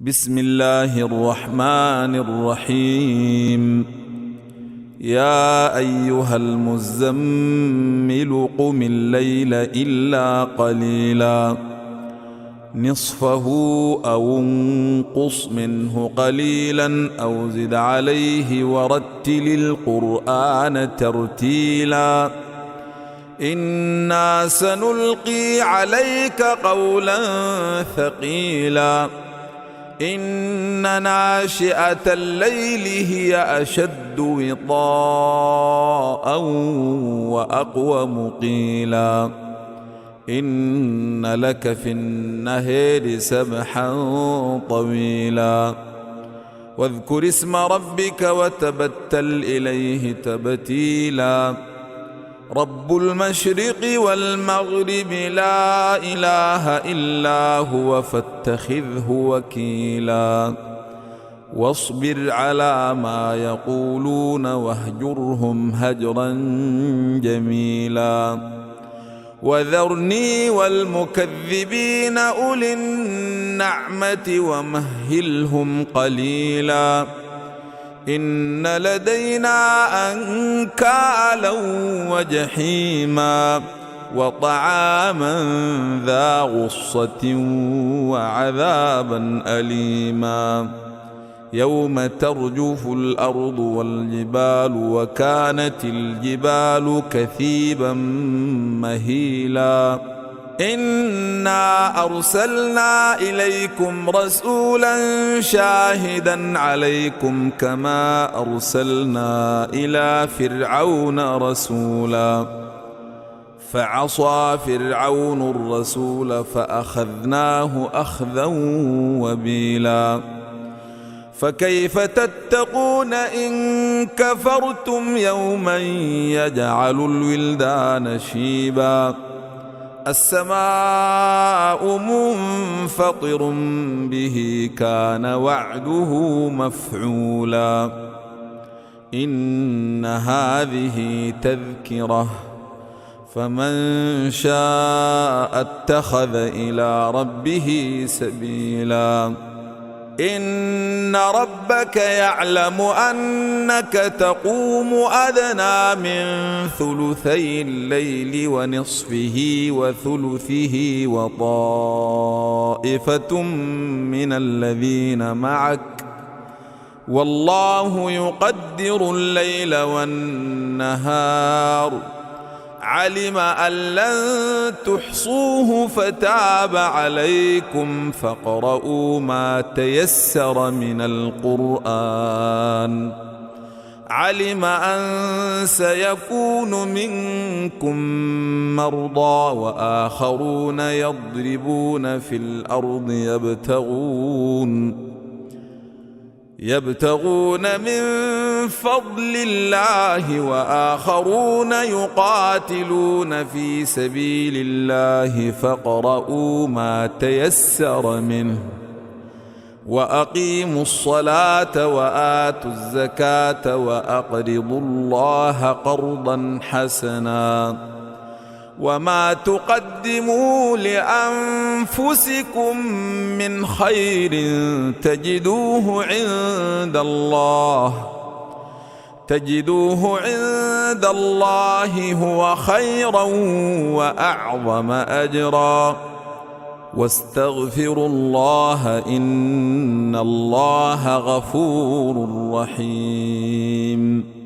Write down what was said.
بسم الله الرحمن الرحيم. يا أيها المزمل قم الليل إلا قليلا نصفه أو انقص منه قليلا أو زد عليه ورتل القرآن ترتيلا إنا سنلقي عليك قولا ثقيلا إن ناشئة الليل هي أشد وطاء وأقوم قيلا إن لك في النهار سبحا طويلا واذكر اسم ربك وتبتل إليه تبتيلا رب المشرق والمغرب لا إله إلا هو فاتخذه وكيلا واصبر على ما يقولون واهجرهم هجرا جميلا وذرني والمكذبين أولي النعمة ومهلهم قليلا إن لدينا أنكالا وجحيما وطعاما ذا غصة وعذابا أليما يوم ترجف الأرض والجبال وكانت الجبال كثيبا مهيلا إنا أرسلنا إليكم رسولا شاهدا عليكم كما أرسلنا إلى فرعون رسولا فعصى فرعون الرسول فأخذناه أخذا وبيلا فكيف تتقون إن كفرتم يوما يجعل الولدان شيبا السماء منفطر به كان وعده مفعولا إن هذه تذكرة فمن شاء اتخذ إلى ربه سبيلا إن ربك يعلم أنك تقوم أدنى من ثلثي الليل ونصفه وثلثه وطائفة من الذين معك والله يقدر الليل والنهار علم أن لن تحصوه فتاب عليكم فاقرؤوا ما تيسر من القرآن علم أن سيكون منكم مرضى وآخرون يضربون في الأرض يبتغون من فضل الله وآخرون يقاتلون في سبيل الله فاقرؤوا ما تيسر منه وأقيموا الصلاة وآتوا الزكاة وأقرضوا الله قرضا حسنا وما تقدموا لأنفسكم من خير تجدوه عند الله هو خيرا وأعظم أجرا واستغفروا الله إن الله غفور رحيم.